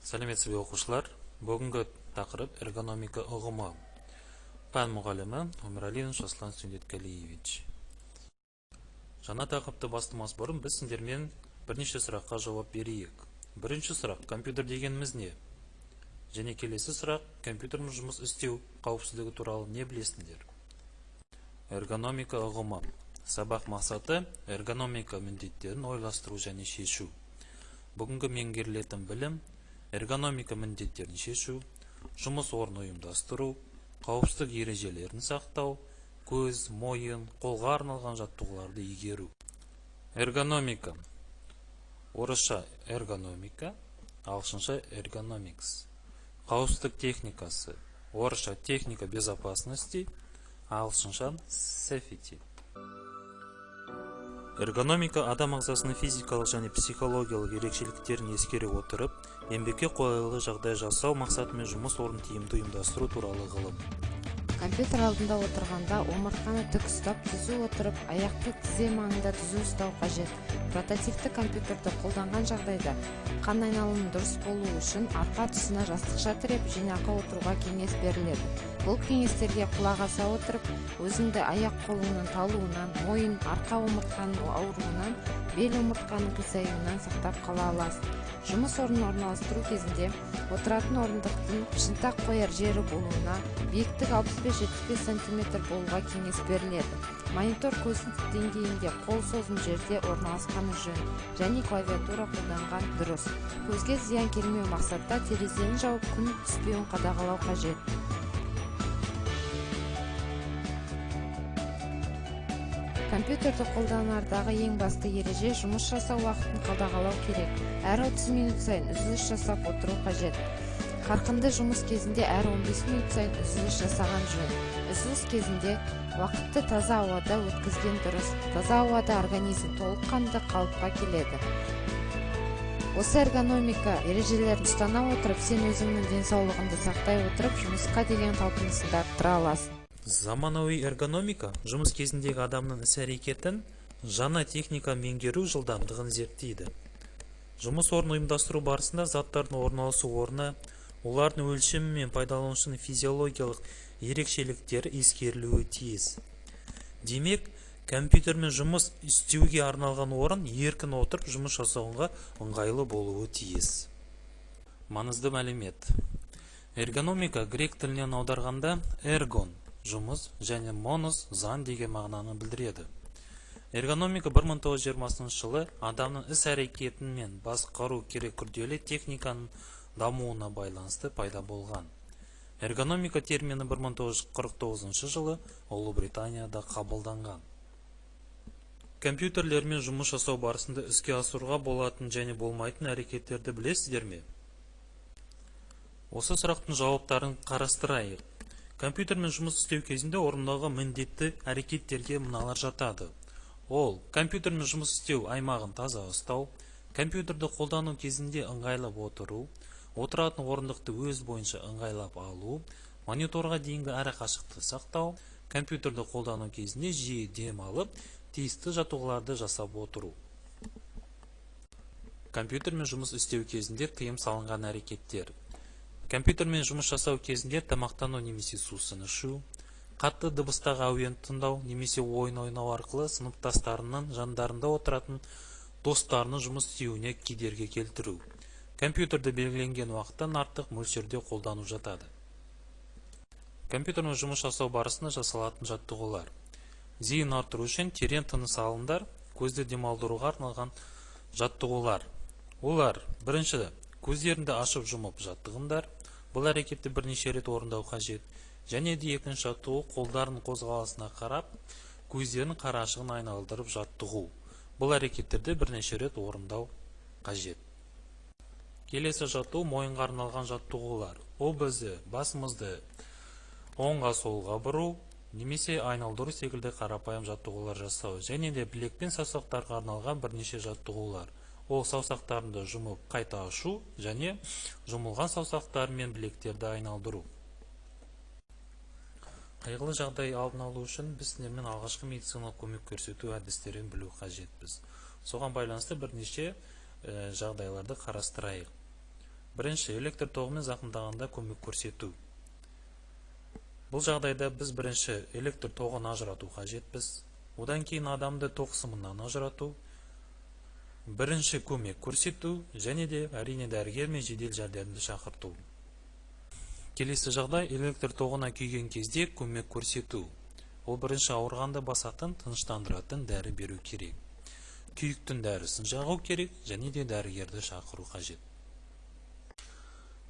Сәлеметсіз бе оқушылар? Бүгінгі тақырып эргономика ұғымы. Пән мұғалімі Өмірәлиев Жаслан Сүндеткалиевич. Жаңа тақырыпты бастамас бұрын біз сендермен бірнеше сұраққа жауап берейік. Бірінші сұрақ: компьютер дегеніміз не? Және келесі сұрақ: компьютермен жұмыс істеу қауіпсіздігі туралы не білесіңдер? Эргономика ұғымы. Сабақ мақсаты эргономика міндеттерін ойластыру және шешу. Бүгінгі меңгерілетін білім: эргономика міндеттерін шешу, жұмыс орнын ұйымдастыру, қауіпсіздік ережелерін сақтау, көз, мойын, қолға арналған жаттығуларды игеру. Эргономика. Орысша эргономика, ағылшынша эргономикс. Қауіпсіздік техникасы. Орысша техника безопасности, ағылшынша safety. Эргономика адам ағзасының физикалық және психологиялық ерекшеліктерін ескере отырып, еңбекке қолайлы жағдай жасау мақсатымен жұмыс орнын тиімді ұйымдастыру туралы ғылым. Компьютер алдында отырғанда омыртқаны тік ұстап түзу отырып, аяқты тізе маңында түзу ұстау қажет. Прототипті компьютерді қолданған жағдайда қан айналымының дұрыс болуы үшін арқа тұсына жастықша тіреп жинақы отыруға кеңес беріледі. Бұл кеңестерге құлақ аса отырып, өзіңді аяқ қолыңның талуынан, мойын, арқа омыртқаның ауруынан, бел омыртқаның қисаюынан сақтап қала аласың. Жұмыс орнын орналастыру кезінде отыратын орындықтың шынтақ қояр жері болуына, биіктік 65-75 см болуға кеңес беріледі. Монитор көздің деңгейінде қол созым жерде орналасқаны жөн, және клавиатура қолданған дұрыс. Көзге зиян келмеу мақсатта терезені жауып, күн түспеуін қадағалау қажет. Компьютерді қолданардағы ең басты ереже: жұмыс жасау уақытын қадағалау керек. Әр 30 минут сайын үзіліс жасап отыру қажет. Қарқынды жұмыс кезінде әр 15 минут сайын үзіліс жасаған жөн. Үзіліс кезінде уақытты таза ауада өткізген дұрыс. Таза ауада организм толыққанды қалыпқа келеді. Осы эргономика ережелерін ұстана отырып, сен өзіңнің денсаулығыңды сақтай отырып, жұмысқа деген талпынысыңды арттыра аласың. Заманауи эргономика жұмыс кезіндегі адамның іс-әрекетін, жаңа техника меңгеру жылдамдығын зерттейді. Жұмыс орнын ұйымдастыру барысында заттардың орналасу орны, олардың өлшемі мен пайдаланушының физиологиялық ерекшеліктері ескерілуі тиіс. Демек, компьютермен жұмыс істеуге арналған орын еркін отырып жұмыс жасауға ыңғайлы болуы тиіс. Маңызды мәлімет. Эргономика грек тілінен аударғанда эргон жұмыс және монос заң деген мағынаны білдіреді. Эргономика 1920 жылы адамның іс-әрекетін мен басқару керек күрделі техниканың дамуына байланысты пайда болған. Эргономика термині 1949 жылы Ұлыбританияда қабылданған. Компьютерлермен жұмыс жасау барысында іске асыруға болатын және болмайтын әрекеттерді білесіздер ме? Осы сұрақтың жауаптарын қарастырайық. Компьютермен жұмыс істеу кезінде орындауға міндетті әрекеттерге мыналар жатады. Ол: компьютермен жұмыс істеу аймағын таза ұстау, компьютерді қолдану кезінде ыңғайлап отыру, отыратын орындықты өз бойынша ыңғайлап алу, мониторға дейінгі арақашықтықты сақтау, компьютерді қолдану кезінде жиі дем алып, тиісті жаттығуларды жасап отыру. Компьютермен жұмыс істеу кезінде тыйым салынған әрекеттер: компьютермен жұмыс жасау кезінде тамақтану немесе сусын ішу, қатты дыбыстағы әуен тыңдау немесе ойын ойнау арқылы сыныптастарының жандарында отыратын достарының жұмыс істеуіне кедергі келтіру, компьютерді белгіленген уақыттан артық мөлшерде қолдану жатады. Компьютермен жұмыс жасау барысында жасалатын жаттығулар: зейін арттыру үшін терең тыныс алыңдар, көзді демалдыруға арналған жаттығулар. Олар: бірінші, көздеріңді ашып жұмып жаттығыңдар. Бұл әрекетті бірнеше рет орындау қажет. Және де екінші жаттығу: қолдардың қозғалысына қарап, көздерін қарашығын айналдырып жаттығу. Бұл әрекеттерді бірнеше рет орындау қажет. Келесі жаттығу мойынға арналған жаттығулар. Ол бізді басымызды оңға солға бұру немесе айналдыру секілді қарапайым жаттығулар жасау. Және де білек пен саусақтарға арналған бірнеше жаттығулар. Ол саусақтарында жұмып қайта ашу және жұмылған саусақтар мен білектерді айналдыру. Қайғылы жағдай алдын алу үшін біз сіздермен алғашқы медициналық көмек көрсету әдістерін білу қажетпіз. Соған байланысты бірнеше жағдайларды қарастырайық. Бірінші, электр тоғымен зақымдағанда көмек көрсету. Бұл жағдайда біз бірінші электр тоғын ажырату қажетпіз. Одан кейін адамды тоқ сымынан ажырату, бірінші көмек көрсету және де әрине дәрігер мен жедел жәрдемді шақырту. Келесі жағдай электр тоғына күйген кезде көмек көрсету. Ол бірінші ауырғанды басатын, тыныштандыратын дәрі беру керек. Күйіктің дәрісін жағу керек және де дәрігерді шақыру қажет.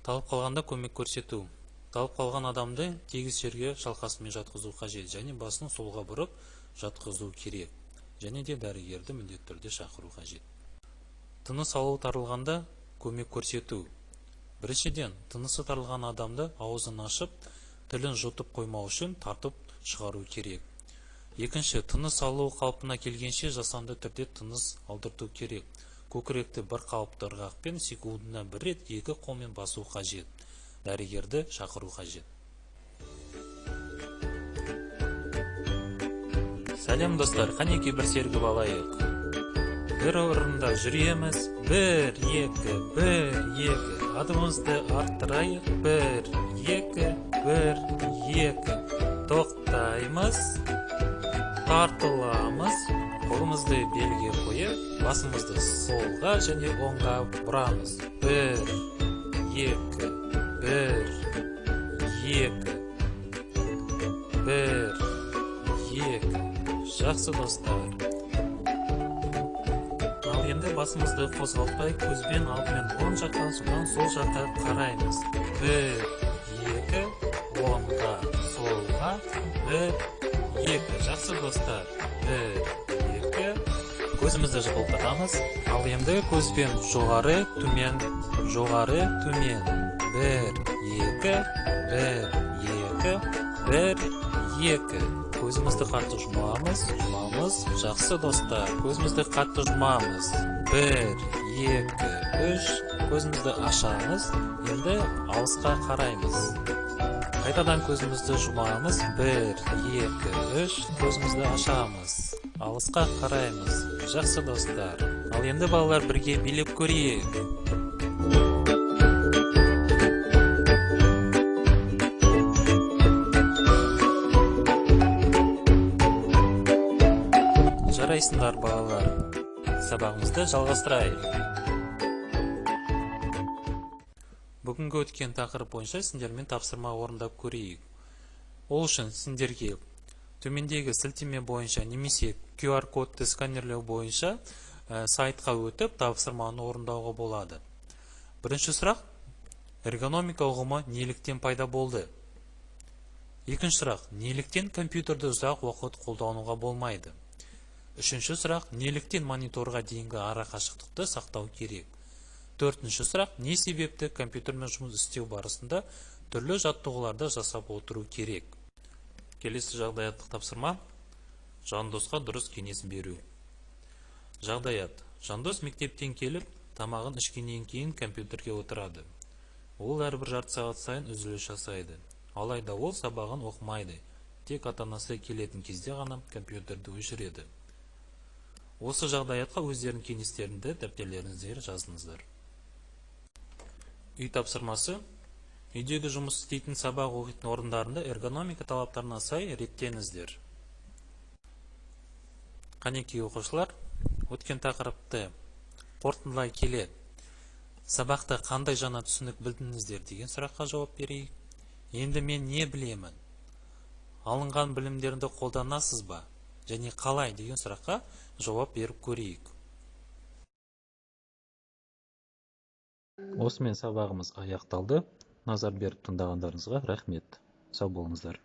Талып қалғанда көмек көрсету. Талып қалған адамды тегіс жерге шалқасымен жатқызу қажет және басын солға бұрып жатқызу керек. Және де дәрігерді міндетті түрде шақыру қажет. Тыныс алу тарылғанда көмек көрсету. Біріншіден, тынысы тарылған адамды аузын ашып, тілін жұтып қоймау үшін тартып шығару керек. Екінші, тыныс алу қалпына келгенше жасанды түрде тыныс алдырту керек. Көкіректі бір қалыпты ырғақпен секундына бір рет 2 қолмен басу қажет. Дәрігерді шақыру қажет. Сәлем достар, қанеке бір сергіп алайық. Бір орында жүреміз, 1, 2, 1, 2, адымызды арттырайық, 1, 2, 1, 2, тоқтаймыз, тартыламыз, қолымызды белге қойып, басымызды солға және оңға бұрамыз, 1, 2, 1, 2, 1, 2, жақсы достар. Енді басымызды қозғалтпай, көзбен алдымен оң жақтан содан сол жаққа қараймыз. 1, 2, оңға, солға, 1, 2. Жақсы достар. 1, 2. Көзімізді жыбылтырамыз. Ал енді көзбен жоғары, төмен, жоғары, төмен. 1, 2, 1, 2, 1, 2. Көзімізді қатты жұмамыз, жақсы достар. Көзімізді қатты жұмамыз. 1, 2, 3. Көзімізді ашамыз. Енді алысқа қараймыз. Қайтадан көзімізді жұмамыз. 1, 2, 3. Көзімізді ашамыз. Алысқа қараймыз. Жақсы достар. Ал енді балалар бірге билеп көрейік. Жарайсыңдар балалар, сабағымызды жалғастырайық. Бүгінгі өткен тақырып бойынша сендермен тапсырма орындап көрейік. Ол үшін сендерге төмендегі сілтеме бойынша немесе QR кодты сканерлеу бойынша сайтқа өтіп тапсырманы орындауға болады. Бірінші сұрақ: эргономика ұғымы неліктен пайда болды? Екінші сұрақ: неліктен компьютерді ұзақ уақыт қолдануға болмайды? Үшінші сұрақ: неліктен мониторға дейінгі ара қашықтықты сақтау керек? Төртінші сұрақ: не себепті компьютермен жұмыс істеу барысында түрлі жаттығуларды жасап отыру керек? Келесі жағдаяттық тапсырма: Жандосқа дұрыс кеңес беру. Жағдаят: Жандос мектептен келіп, тамағын ішкеннен кейін компьютерге отырады. Ол әрбір жарты сағат сайын үзіліс жасайды. Алайда ол сабағын оқымайды. Тек ата-анасы келетін кезде ғана компьютерді өшіреді. Осы жағдаятқа өздерінің кеңестерінде дәптерлеріңізге жазыңыздар. Үй тапсырмасы: үйдегі жұмыс істейтін сабақ оқитын орындарында эргономика талаптарына сай реттеңіздер. Қанеке оқушылар, өткен тақырыпты қорытындылай келе, сабақта қандай жаңа түсінік білдіңіздер деген сұраққа жауап берейік. Енді мен не білемін? Алынған білімдерді қолданасыз ба? Және қалай деген сұраққа жауап беріп көрейік. Осымен сабағымыз аяқталды. Назар беріп тыңдағандарыңызға рахмет. Сау болыңыздар.